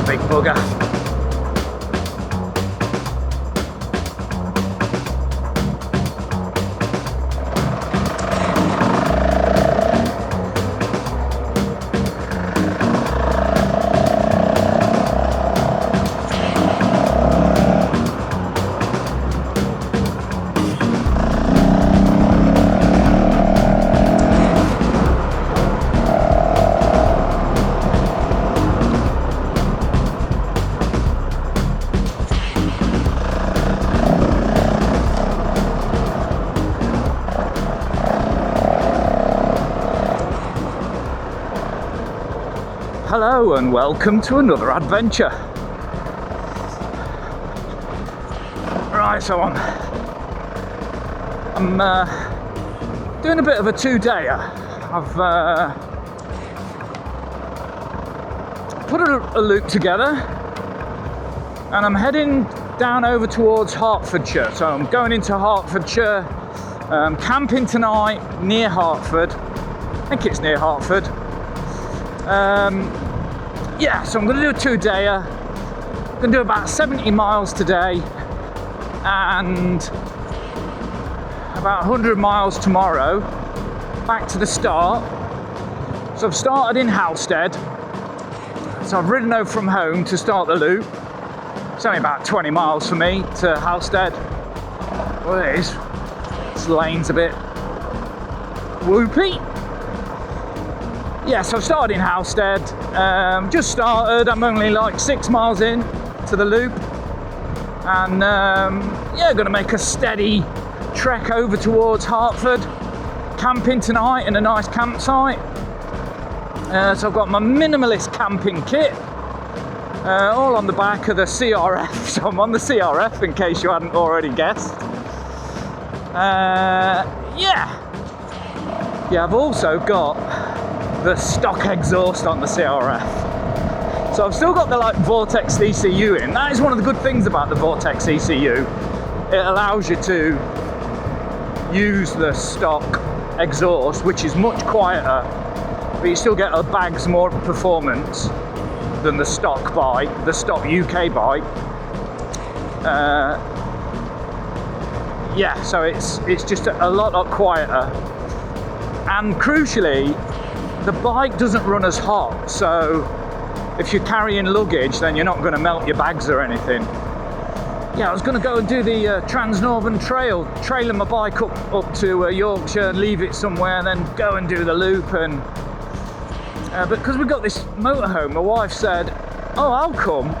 big bugger. Hello and welcome to another adventure. Right, so I'm doing a bit of a two-dayer. I've put a loop together and I'm heading down over towards Hertfordshire. So I'm going into Hertfordshire, camping tonight near Hertford. I think it's near Hertford. Yeah, so I'm going to do a two-dayer. I'm going to do about 70 miles today and about 100 miles tomorrow, back to the start. So I've started in Halstead. So I've ridden over from home to start the loop. It's only about 20 miles for me to Halstead. Well, it is. This lane's a bit whoopy. Yeah, so I've started in Halstead, just started. I'm only like 6 miles in to the loop, and yeah, gonna make a steady trek over towards Hertford, camping tonight in a nice campsite. So I've got my minimalist camping kit, all on the back of the CRF, so I'm on the CRF in case you hadn't already guessed. Yeah, I've also got the stock exhaust on the CRF. So I've still got the like Vortex ECU in. That is one of the good things about the Vortex ECU. It allows you to use the stock exhaust, which is much quieter, but you still get a bag's more performance than the stock bike, the stock UK bike. Yeah, so it's just a lot quieter, and crucially, the bike doesn't run as hot, so if you're carrying luggage, then you're not going to melt your bags or anything. Yeah, I was going to go and do the Trans-Northern Trail, trailing my bike up to Yorkshire, leave it somewhere, and then go and do the loop. And but because we've got this motorhome, my wife said, "Oh, I'll come,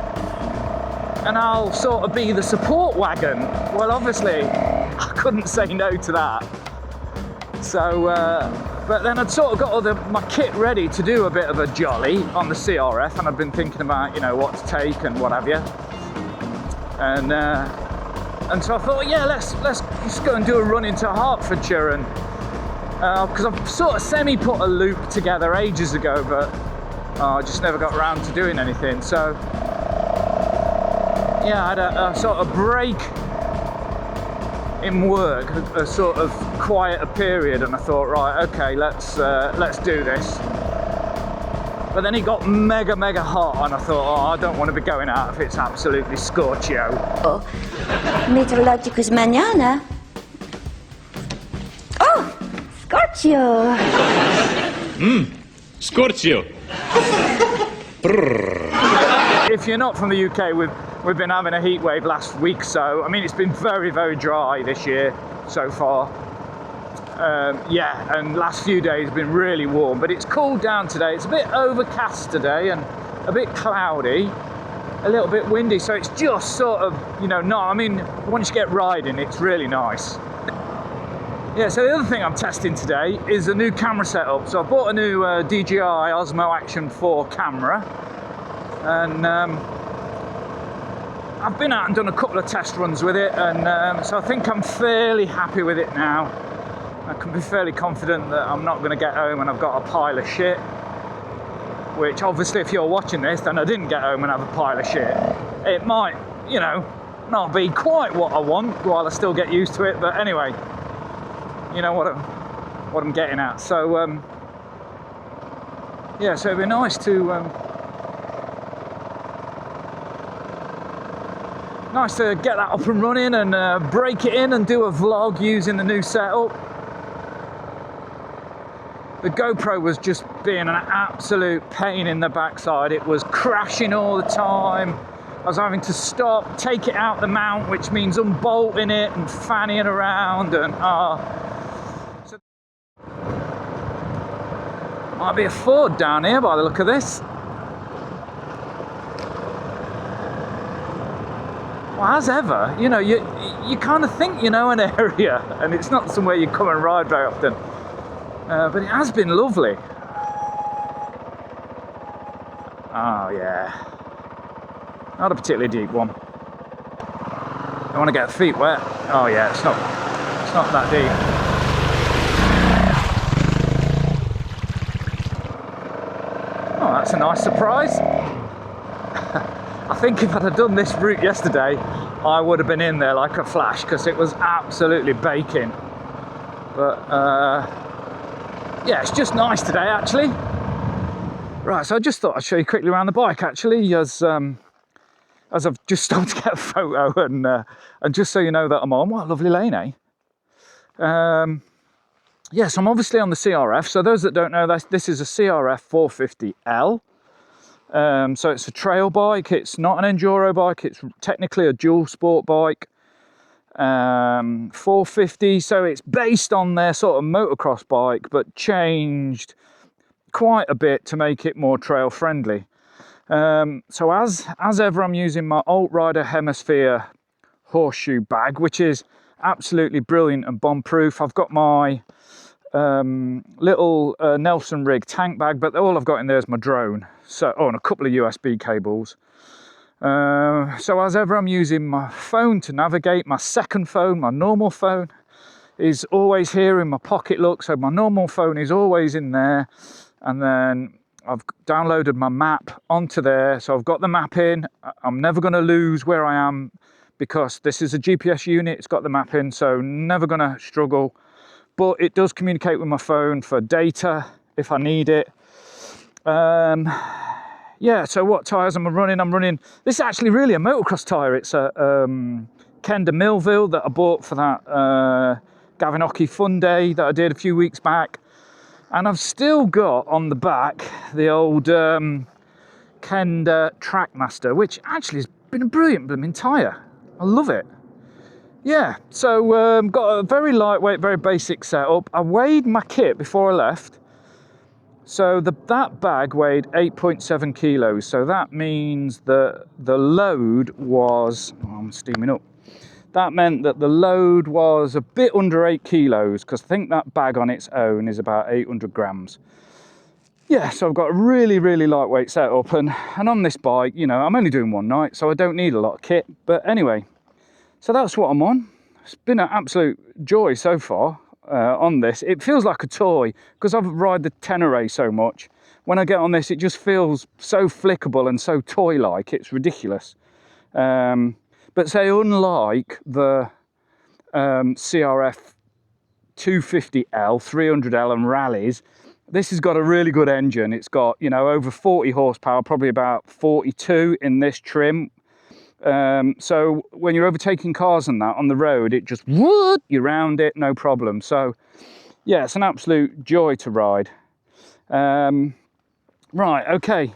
and I'll sort of be the support wagon." Well, obviously, I couldn't say no to that. So. But then I'd sort of got my kit ready to do a bit of a jolly on the CRF, and I'd been thinking about, you know, what to take and what have you. And so I thought, yeah, let's just go and do a run into Hertfordshire, and because I've sort of semi-put a loop together ages ago, but I just never got around to doing anything. So yeah, I had a sort of break in work, a sort of quieter period, and I thought, right, okay, let's do this. But then it got mega hot, and I thought, oh, I don't want to be going out if it's absolutely scorchio. Oh, meteorologicus mañana. Oh, scorchio. Scorchio. If you're not from the UK, we've been having a heat wave last week, so I mean it's been very dry this year so far. Yeah, and last few days have been really warm, but it's cooled down today. It's a bit overcast today and a bit cloudy, a little bit windy, so it's just sort of, you know, I mean, once you get riding, it's really nice. Yeah, so the other thing I'm testing today is a new camera setup. So I bought a new DJI Osmo Action 4 camera, and I've been out and done a couple of test runs with it, and so I think I'm fairly happy with it now. I can be fairly confident that I'm not going to get home and I've got a pile of shit, which obviously if you're watching this, then I didn't get home and have a pile of shit. It might, you know, not be quite what I want while I still get used to it, but anyway, you know what I'm getting at. So yeah, so it'd be nice to nice to get that up and running and break it in and do a vlog using the new setup. The GoPro was just being an absolute pain in the backside. It was crashing all the time. I was having to stop, take it out the mount, which means unbolting it and fanning around, and so might be a Ford down here by the look of this. Well, as ever, you know, you kind of think you know an area, and it's not somewhere you come and ride very often. But it has been lovely. Oh yeah, not a particularly deep one. I want to get feet wet. Oh yeah, it's not that deep. Oh, that's a nice surprise. I think if I'd have done this route yesterday, I would have been in there like a flash, because it was absolutely baking. But yeah, it's just nice today actually. Right, so I just thought I'd show you quickly around the bike actually, as I've just stopped to get a photo, and just so you know that I'm on. What a lovely lane, eh? Yeah, so I'm obviously on the CRF. So those that don't know, this is a CRF450L. So it's a trail bike. It's not an enduro bike. It's technically a dual sport bike. 450. So it's based on their sort of motocross bike, but changed quite a bit to make it more trail friendly. So as ever, I'm using my Altrider Hemisphere horseshoe bag, which is absolutely brilliant and bomb proof. I've got my little Nelson rig tank bag, but all I've got in there is my drone, so and a couple of USB cables. So as ever, I'm using my phone to navigate. My second phone, my normal phone, is always here in my pocket. Look, so my normal phone is always in there, and then I've downloaded my map onto there, so I've got the map in. I'm never going to lose where I am, because this is a GPS unit. It's got the map in, so never going to struggle. But it does communicate with my phone for data if I need it. Yeah, so what tyres am I running? I'm running, this is actually really a motocross tyre. It's a Kenda Millville that I bought for that Gavin Hockey Fun Day that I did a few weeks back. And I've still got on the back the old Kenda Trackmaster, which actually has been a brilliant blooming tyre. I love it. Yeah, so got a very lightweight, very basic setup. I weighed my kit before I left. So that bag weighed 8.7 kilos. So that means that the load was, I'm steaming up. That meant that the load was a bit under 8 kilos, because I think that bag on its own is about 800 grams. Yeah, so I've got a really, really lightweight setup, and on this bike, you know, I'm only doing one night, so I don't need a lot of kit. But anyway, so that's what I'm on. It's been an absolute joy so far on this. It feels like a toy, because I've ride the Tenere so much. When I get on this, it just feels so flickable and so toy-like. It's ridiculous. But say, unlike the CRF450L, 300L and rallies, this has got a really good engine. It's got, you know, over 40 horsepower, probably about 42 in this trim. So when you're overtaking cars and that on the road, it just whoop, you round it, no problem. So yeah, it's an absolute joy to ride. Right, okay,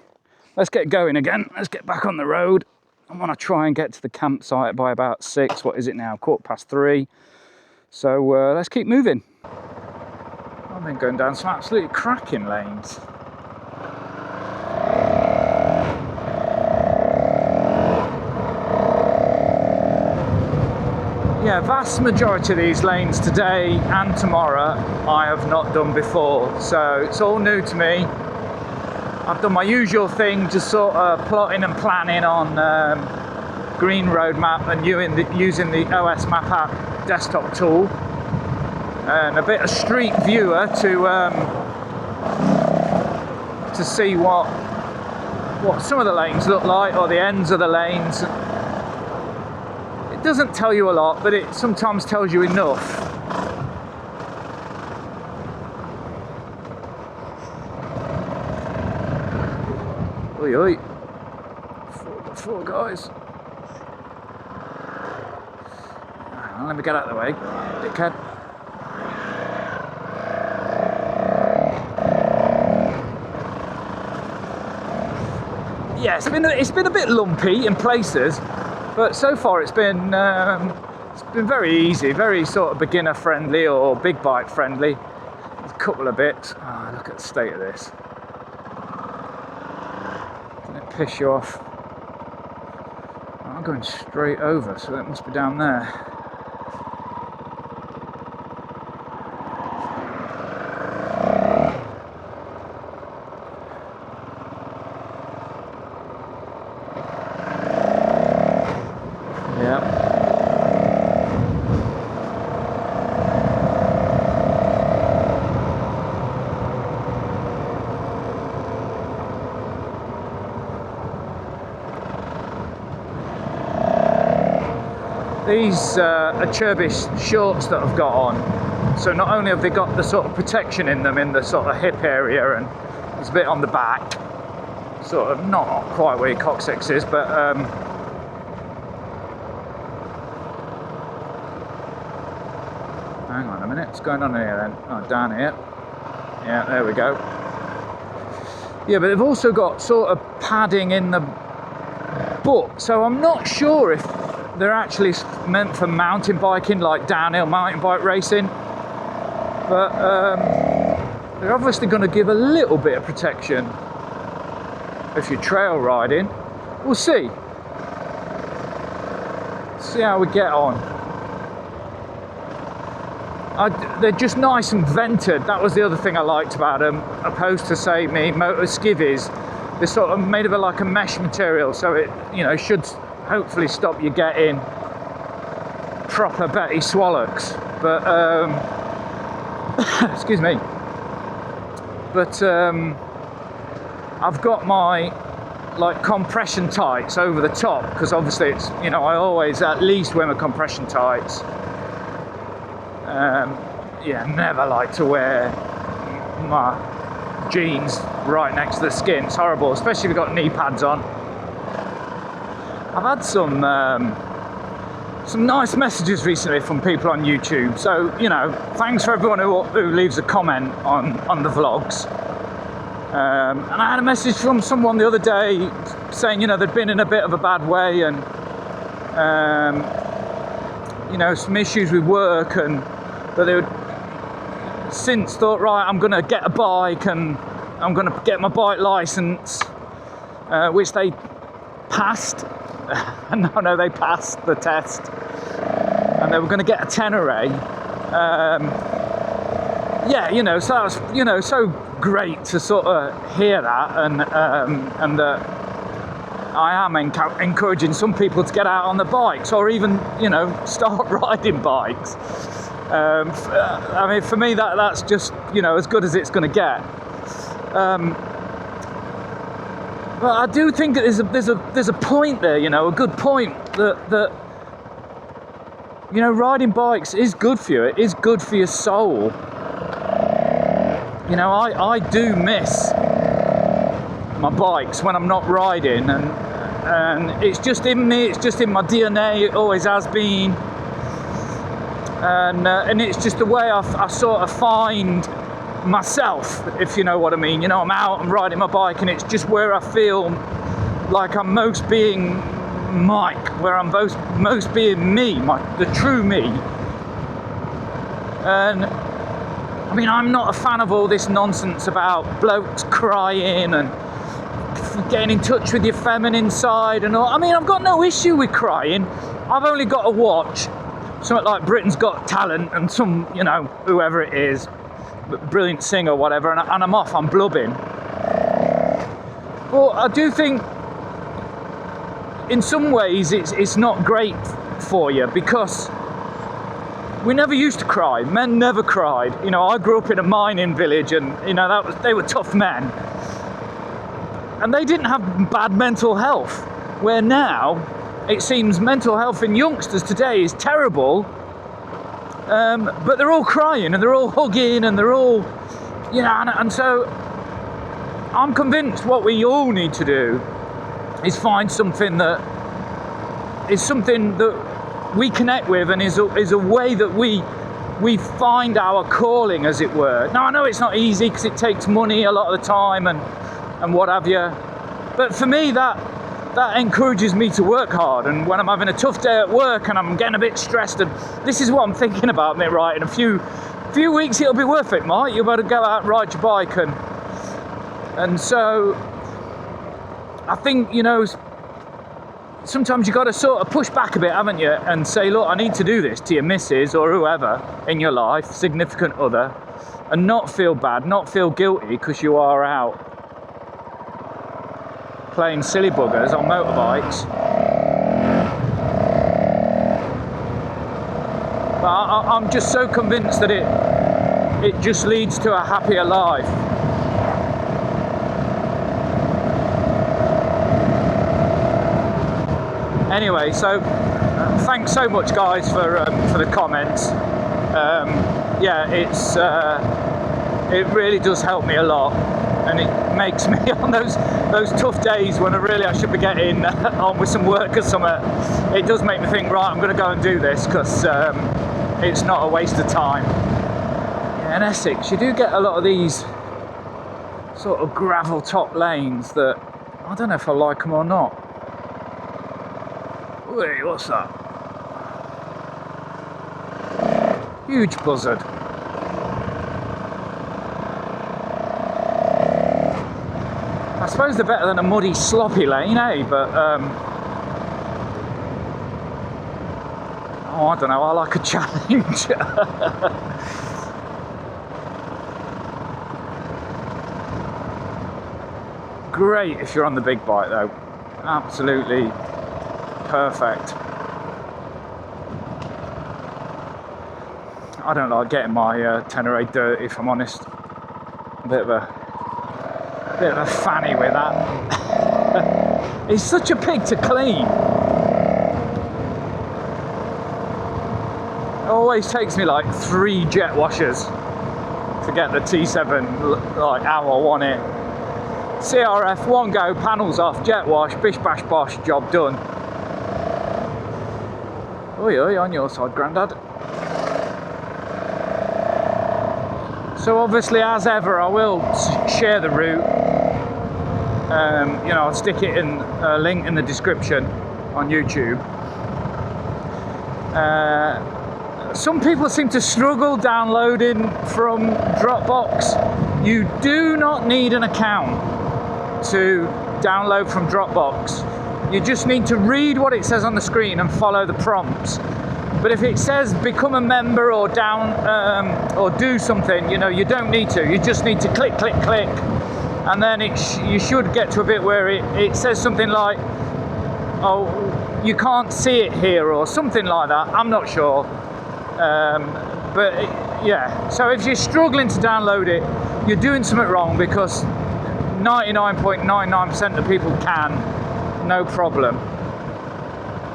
let's get going again. Let's get back on the road. I want to try and get to the campsite by about 6. What is it now? 3:15. So let's keep moving. I've been going down some absolutely cracking lanes. Yeah, vast majority of these lanes today and tomorrow I have not done before, so it's all new to me. I've done my usual thing, just sort of plotting and planning on Green Road Map and using the OS Map app desktop tool, and a bit of Street Viewer to see what some of the lanes look like, or the ends of the lanes. It doesn't tell you a lot, but it sometimes tells you enough. Oi, oi. Four guys. let me get out of the way, dickhead. Yeah, it's been a bit lumpy in places, but so far it's been very easy, very sort of beginner friendly or big bike friendly. There's a couple of bits. Oh, look at the state of this. Doesn't it piss you off? I'm going straight over, so it must be down there. These Acercis shorts that I've got on, so not only have they got the sort of protection in them in the sort of hip area and there's a bit on the back, sort of not quite where your coccyx is, but hang on a minute, what's going on here then? Oh, down here. Yeah, there we go. Yeah, but they've also got sort of padding in the butt, so I'm not sure if they're actually meant for mountain biking, like downhill mountain bike racing, but they're obviously going to give a little bit of protection if you're trail riding. We'll see how we get on. They're just nice and vented. That was the other thing I liked about them, opposed to, say, me motor skivvies. They're sort of made of like a mesh material, so it, you know, should hopefully stop you getting proper Betty Swallocks. But excuse me. But I've got my like compression tights over the top, because obviously it's, you know, I always at least wear my compression tights. Yeah, never like to wear my jeans right next to the skin. It's horrible, especially if you've got knee pads on. I've had some nice messages recently from people on YouTube, so, you know, thanks for everyone who leaves a comment on the vlogs. And I had a message from someone the other day saying, you know, they'd been in a bit of a bad way and you know, some issues with work, and that they would since thought, right, I'm going to get a bike and I'm going to get my bike license, which they passed. No, they passed the test, and they were going to get a Tenere. Yeah, you know, so that was, you know, so great to sort of hear that, and that I am encouraging some people to get out on the bikes, or even, you know, start riding bikes. I mean, for me, that's just, you know, as good as it's going to get. But I do think that there's a point there, you know, a good point that you know, riding bikes is good for you. It is good for your soul. You know, I do miss my bikes when I'm not riding, and it's just in me. It's just in my DNA. It always has been, and it's just the way I sort of find myself, if you know what I mean. You know, I'm out, I'm riding my bike, and it's just where I feel like I'm most being Mike, where I'm most being me, the true me. And I mean, I'm not a fan of all this nonsense about blokes crying and getting in touch with your feminine side and all. I mean, I've got no issue with crying. I've only got to watch something like Britain's Got Talent and some, you know, whoever it is, brilliant singer or whatever, and I'm off, I'm blubbing. Well, I do think in some ways it's not great for you, because we never used to cry. Men never cried. You know, I grew up in a mining village, and, you know, they were tough men, and they didn't have bad mental health, where now it seems mental health in youngsters today is terrible. But they're all crying and they're all hugging and they're all, you know, and so I'm convinced what we all need to do is find something that is something that we connect with, and is a way that we find our calling, as it were. Now, I know it's not easy because it takes money a lot of the time and what have you, but for me that encourages me to work hard. And when I'm having a tough day at work and I'm getting a bit stressed, and this is what I'm thinking about, mate, right, in a few weeks it'll be worth it, mate. You'll better go out and ride your bike. And so I think, you know, sometimes you've got to sort of push back a bit, haven't you, and say, look, I need to do this, to your missus or whoever in your life, significant other, and not feel bad, not feel guilty because you are out playing silly buggers on motorbikes. But I'm just so convinced that it just leads to a happier life. Anyway, so thanks so much, guys, for the comments. Yeah, it really does help me a lot, and it makes me on those tough days when I should be getting on with some work or something. It does make me think, right, I'm going to go and do this because it's not a waste of time. Yeah, in Essex, you do get a lot of these sort of gravel top lanes that I don't know if I like them or not. Wait, what's that? Huge Buzzard. I suppose they're better than a muddy, sloppy lane, eh? But, oh, I don't know, I like a challenge. Great if you're on the big bike, though. Absolutely perfect. I don't like getting my Tenere dirty, if I'm honest. A bit of a fanny with that. It's such a pig to clean. It always takes me like 3 jet washers to get the T7 like hour one in. CRF, one go, panels off, jet wash, bish bash bosh, job done. Oi, oi, on your side, Grandad. So obviously, as ever, I will share the route. You know, I'll stick it in a link in the description on YouTube. Some people seem to struggle downloading from Dropbox. You do not need an account to download from Dropbox. You just need to read what it says on the screen and follow the prompts. But if it says become a member or or do something, you know, you don't need to. You just need to click, click, click, and then you should get to a bit where it says something like, oh, you can't see it here, or something like that. I'm not sure. But yeah, so if you're struggling to download it, you're doing something wrong, because 99.99% of people can, no problem.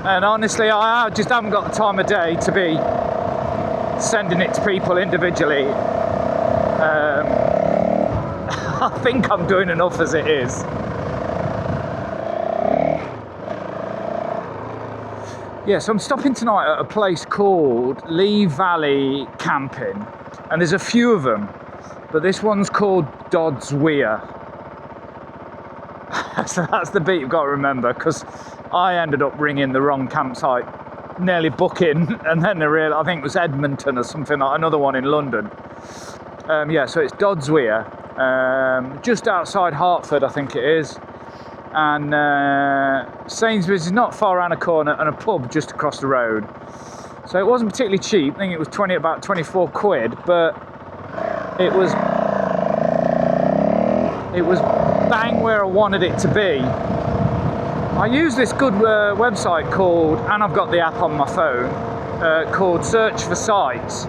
And honestly, I just haven't got the time of day to be sending it to people individually. I think I'm doing enough as it is. Yeah, so I'm stopping tonight at a place called Lee Valley Camping, and there's a few of them, but this one's called Dobbs Weir. So that's the bit you've got to remember, because I ended up ringing the wrong campsite, nearly booking, and then I think it was Edmonton or something, like another one in London. Yeah, so it's Dobbs Weir, just outside Hertford, I think it is. And Sainsbury's is not far around a corner, and a pub just across the road. So it wasn't particularly cheap. I think it was about 24 quid, but it was bang where I wanted it to be. I use this good website called, and I've got the app on my phone, called Search for Sites.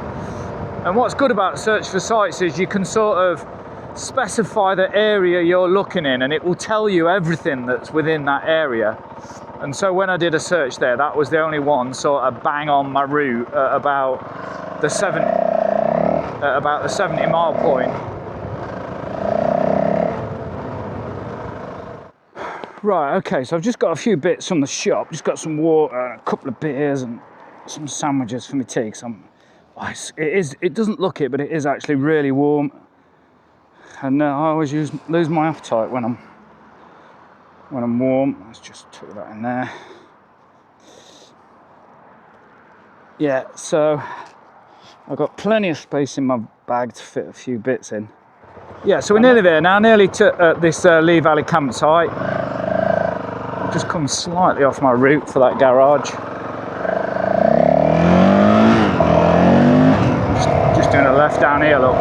And what's good about Search for Sites is you can sort of specify the area you're looking in, and it will tell you everything that's within that area. And so when I did a search there, that was the only one sort of bang on my route at about the 70 mile point. Right, okay, so I've just got a few bits from the shop, just got some water, a couple of beers, and some sandwiches for my tea, because it doesn't look it, but it is actually really warm. And I always lose my appetite when I'm warm. Let's just tuck that in there. Yeah, so I've got plenty of space in my bag to fit a few bits in. Yeah, so we're nearly there now, nearly to this Lee Valley campsite. I've just come slightly off my route for that garage. Just doing a left down here, look.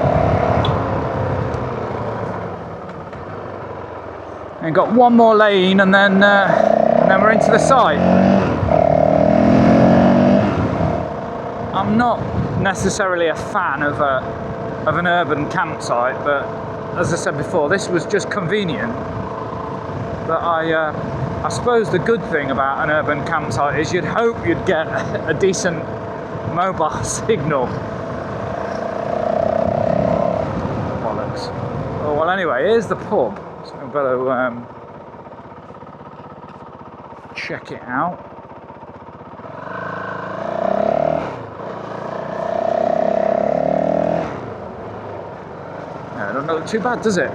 And got one more lane, and then we're into the site. I'm not necessarily a fan of an urban campsite, but as I said before, this was just convenient. But I suppose the good thing about an urban campsite is you'd hope you'd get a decent mobile signal. Bollocks. Oh, well, anyway, here's the pub. So I better check it out. No, it doesn't look too bad, does it?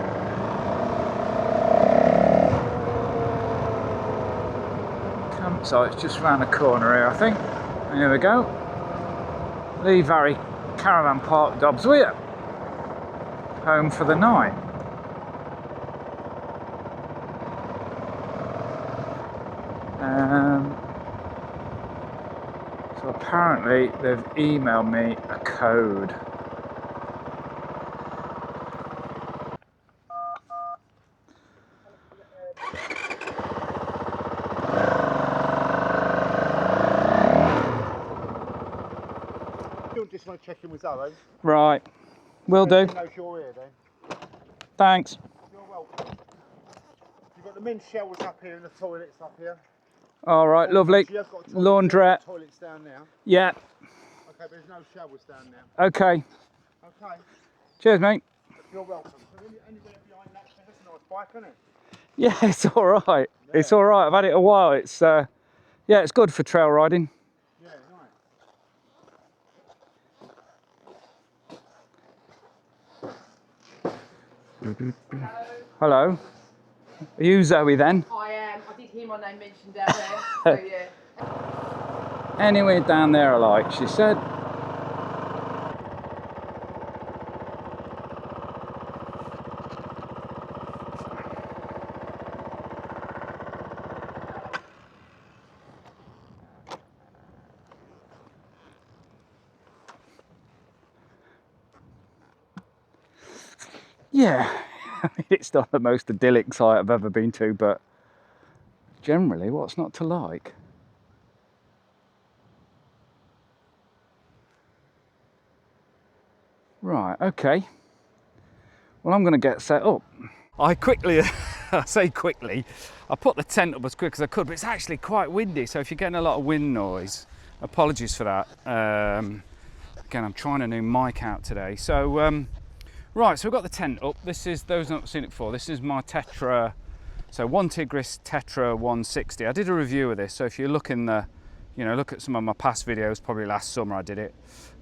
Campsite's just around the corner here, I think. And here we go. Lee Valley Caravan Park, Dobbs Weir. Home for the night. So apparently they've emailed me a code. You just want to check in with Zoe? Right, will do. She knows you're here then. Thanks. You're welcome. You've got the men's showers up here and the toilets up here. All right, lovely. You have got Laundrette. Toilets down there. Yeah. Okay, but there's no showers down there. Okay. Okay. Cheers, mate. You're welcome. So anywhere behind that, that's a nice bike, isn't it? Yeah, it's all right. Yeah. It's all right. I've had it a while. It's yeah, it's good for trail riding. Yeah, nice. Hello. Are you Zoe then? I am. I did hear my name mentioned down there, so yeah. Anywhere down there I like, she said. Yeah, I mean, it's not the most idyllic site I've ever been to, but generally, what's not to like? Right, okay. Well, I'm going to get set up. I quickly, I say quickly, I put the tent up as quick as I could, but it's actually quite windy, so if you're getting a lot of wind noise, apologies for that. Again, I'm trying a new mic out today. So, right, so we've got the tent up. This is, those who've not seen it before, this is my Tetra, so one Tigris Tetra 160. I did a review of this, so if you look in the, you know, look at some of my past videos, probably last summer I did it.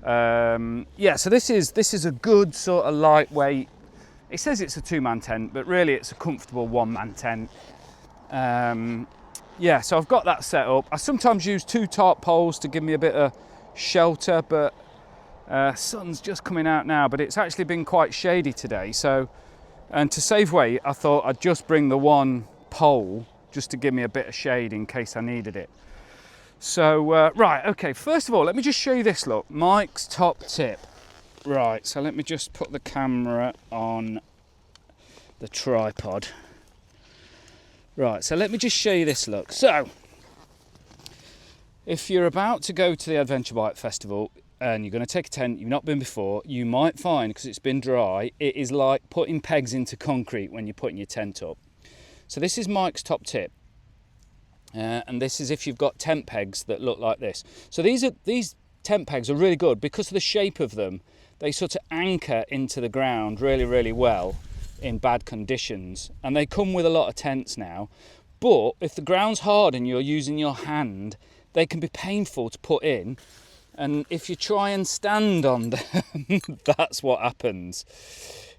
Yeah, so this is a good sort of lightweight, it says it's a two-man tent, but really it's a comfortable one-man tent. Yeah, so I've got that set up. I sometimes use 2 tarp poles to give me a bit of shelter, but sun's just coming out now, but it's actually been quite shady today. So, and to save weight, I thought I'd just bring the one pole just to give me a bit of shade in case I needed it. So, right, okay, first of all, let me just show you this, look, Mike's top tip. Right, so let me just put the camera on the tripod. Right, so let me just show you this, look. So, if you're about to go to the Adventure Bike Festival and you're going to take a tent, you've not been before, you might find, because it's been dry, it is like putting pegs into concrete when you're putting your tent up. So this is Mike's top tip. And this is if you've got tent pegs that look like this. So these tent pegs are really good because of the shape of them. They sort of anchor into the ground really, really well in bad conditions. And they come with a lot of tents now. But if the ground's hard and you're using your hand, they can be painful to put in. And if you try and stand on them, that's what happens.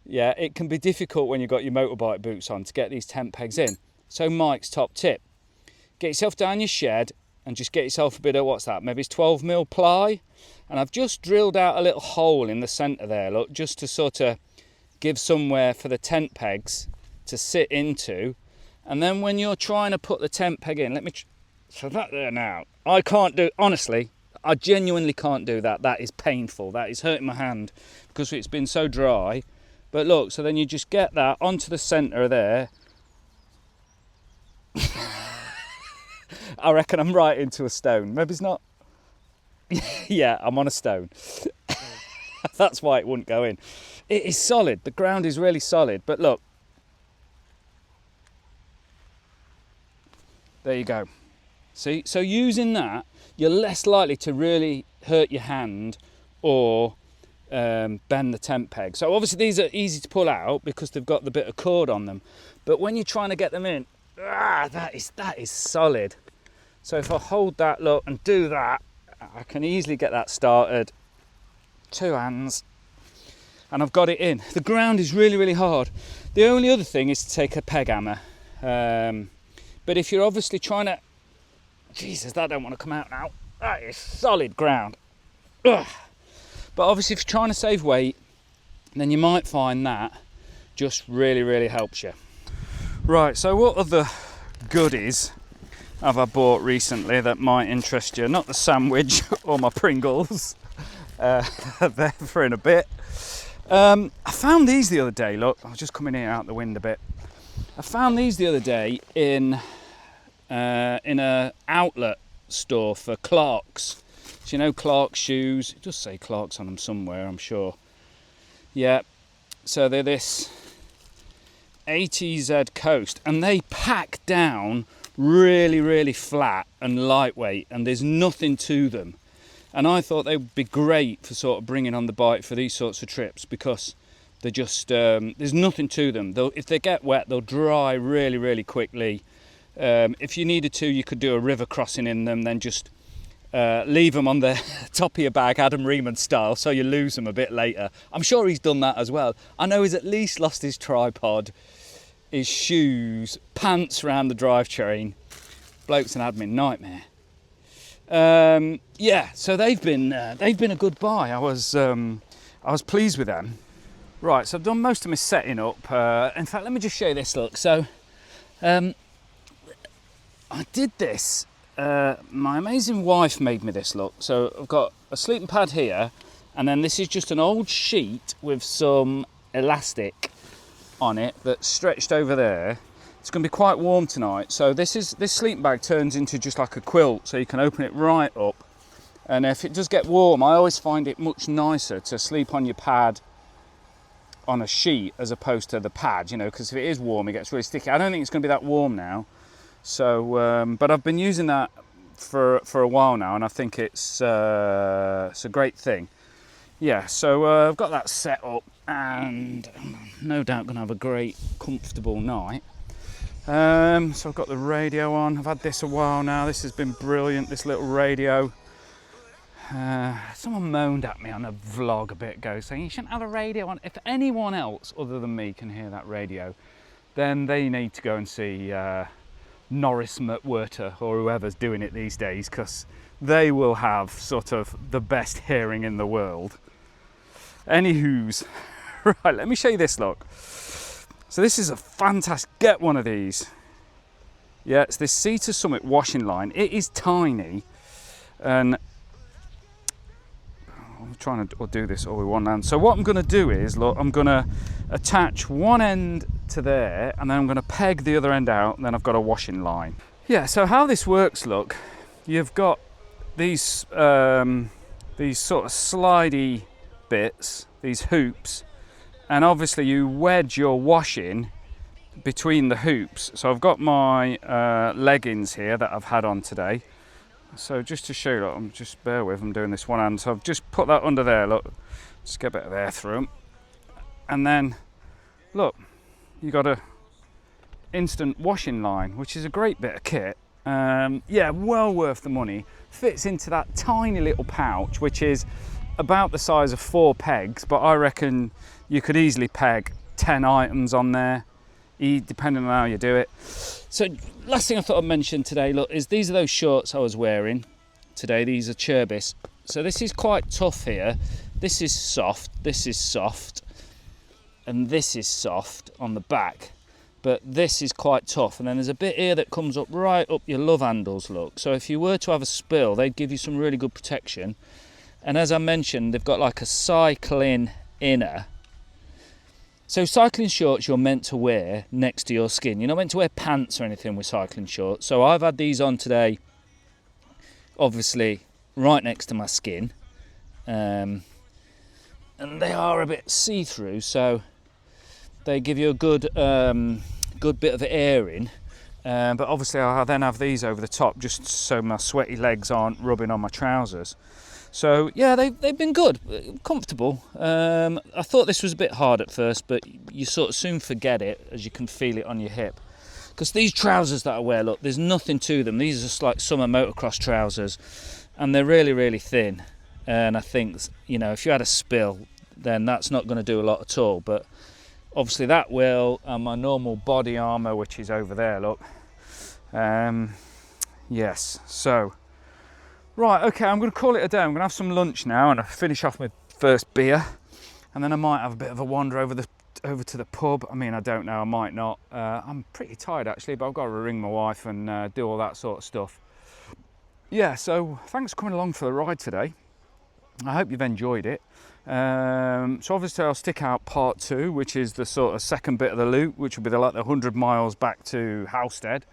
Yeah, it can be difficult when you've got your motorbike boots on to get these tent pegs in. So Mike's top tip, get yourself down your shed and just get yourself a bit of, what's that, maybe it's 12mm ply. And I've just drilled out a little hole in the centre there, look, just to sort of give somewhere for the tent pegs to sit into. And then when you're trying to put the tent peg in, so that there now, I can't do, honestly, I genuinely can't do that. That is painful. That is hurting my hand because it's been so dry. But look, so then you just get that onto the centre there. I reckon I'm right into a stone. Maybe it's not. Yeah, I'm on a stone. That's why it wouldn't go in. It is solid. The ground is really solid. But look. There you go. See? So using that, you're less likely to really hurt your hand or bend the tent peg. So obviously these are easy to pull out because they've got the bit of cord on them. But when you're trying to get them in, that is solid. So if I hold that, look, and do that, I can easily get that started. 2 hands. And I've got it in. The ground is really, really hard. The only other thing is to take a peg hammer. But if you're obviously trying to... Jesus, that don't want to come out now. That is solid ground. Ugh. But obviously if you're trying to save weight, then you might find that just really, really helps you. Right, so what other goodies have I bought recently that might interest you? Not the sandwich or my Pringles. They're for in a bit. I found these the other day, look. I was just coming in out the wind a bit. I found these the other day in a outlet store for Clark's. So you know Clark's shoes. It does say Clark's on them somewhere, I'm sure. Yeah. So they're this ATZ Coast, and they pack down really, really flat and lightweight, and there's nothing to them. And I thought they would be great for sort of bringing on the bike for these sorts of trips because they're just there's nothing to them. If they get wet, they'll dry really, really quickly. If you needed to, you could do a river crossing in them, then just leave them on the top of your bag, Adam Riemann style, so you lose them a bit later. I'm sure he's done that as well. I know he's at least lost his tripod, his shoes, pants around the drivetrain. Bloke's an admin nightmare. Yeah, so they've been a good buy. I was pleased with them. Right, so I've done most of my setting up. In fact, let me just show you this look. So I did this. My amazing wife made me this look. So I've got a sleeping pad here, and then this is just an old sheet with some elastic on it that's stretched over there. It's going to be quite warm tonight, so this sleeping bag turns into just like a quilt, so you can open it right up. And if it does get warm, I always find it much nicer to sleep on your pad on a sheet as opposed to the pad, you know, because if it is warm, it gets really sticky. I don't think it's going to be that warm now. So, but I've been using that for a while now, and I think it's a great thing. Yeah, so I've got that set up, and I'm no doubt going to have a great, comfortable night. So I've got the radio on. I've had this a while now. This has been brilliant, this little radio. Someone moaned at me on a vlog a bit ago saying you shouldn't have a radio on. If anyone else other than me can hear that radio, then they need to go and see Norris McWhirter or whoever's doing it these days, because they will have sort of the best hearing in the world. Anywho's, right, let me show you this look. So this is a fantastic, get one of these. Yeah, it's this Sea to Summit washing line. It is tiny, and I'm trying to do this all with one hand. So what I'm going to do is, look, I'm going to attach one end to there, and then I'm going to peg the other end out, and then I've got a washing line. Yeah, so how this works, look, you've got these sort of slidey bits, these hoops, and obviously you wedge your washing between the hoops. So I've got my leggings here that I've had on today. So just to show you, look, I'm just bear with, I'm doing this one hand. So I've just put that under there, look, just get a bit of air through them. And then, look, you got a instant washing line, which is a great bit of kit. Yeah, well worth the money. Fits into that tiny little pouch, which is about the size of 4 pegs, but I reckon you could easily peg 10 items on there, depending on how you do it. So last thing I thought I'd mention today, look, is these are those shorts I was wearing today. These are Cherbis. So this is quite tough here. This is soft, and this is soft on the back. But this is quite tough, and then there's a bit here that comes up right up your love handles, look. So if you were to have a spill, they'd give you some really good protection. And as I mentioned, they've got like a cycling inner. So cycling shorts you're meant to wear next to your skin. You're not meant to wear pants or anything with cycling shorts. So I've had these on today, obviously right next to my skin. And they are a bit see-through, so they give you a good bit of air in, but obviously I then have these over the top just so my sweaty legs aren't rubbing on my trousers. So yeah, they've been good, comfortable. I thought this was a bit hard at first, but you sort of soon forget it as you can feel it on your hip. Because these trousers that I wear, look, there's nothing to them. These are just like summer motocross trousers, and they're really, really thin. And I think, you know, if you had a spill, then that's not going to do a lot at all. But obviously that will, and my normal body armour, which is over there, look. Yes, so, right, okay, I'm going to call it a day. I'm going to have some lunch now and finish off my first beer. And then I might have a bit of a wander over to the pub. I mean, I don't know, I might not. I'm pretty tired actually, but I've got to ring my wife and do all that sort of stuff. Yeah, so thanks for coming along for the ride today. I hope you've enjoyed it. So obviously I'll stick out part 2, which is the sort of second bit of the loop, which will be like the 100 miles back to Halstead.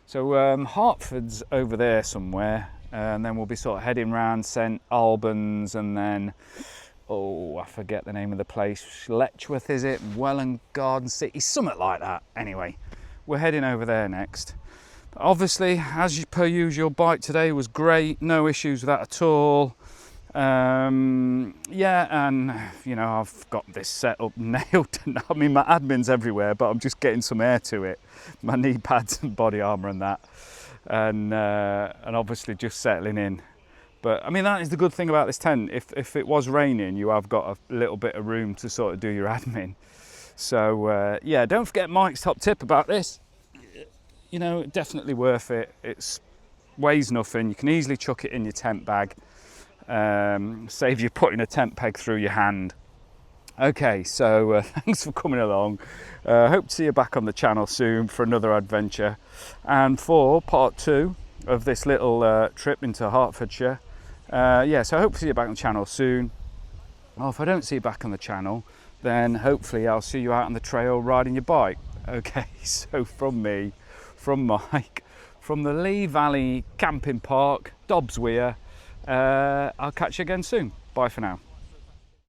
So Hertford's over there somewhere, and then we'll be sort of heading round St Albans, and then, oh, I forget the name of the place, Letchworth is it, Welland Garden City, something like that. Anyway, we're heading over there next. But obviously, as per usual, bike today was great, no issues with that at all. Yeah, and you know, I've got this set up nailed. I mean, my admin's everywhere, but I'm just getting some air to it. My knee pads and body armour and that, and obviously just settling in. But I mean, that is the good thing about this tent. If it was raining, you have got a little bit of room to sort of do your admin. So yeah, don't forget Mike's top tip about this. You know, definitely worth it. It weighs nothing. You can easily chuck it in your tent bag. Save you putting a tent peg through your hand. Okay, so thanks for coming along. Hope to see you back on the channel soon for another adventure, and for part 2 of this little trip into Hertfordshire. Yeah, so I hope to see you back on the channel soon. Well, if I don't see you back on the channel, then hopefully I'll see you out on the trail riding your bike. Okay, so from me, from Mike, from the Lee Valley Camping Park, Dobbs Weir, I'll catch you again soon. Bye for now.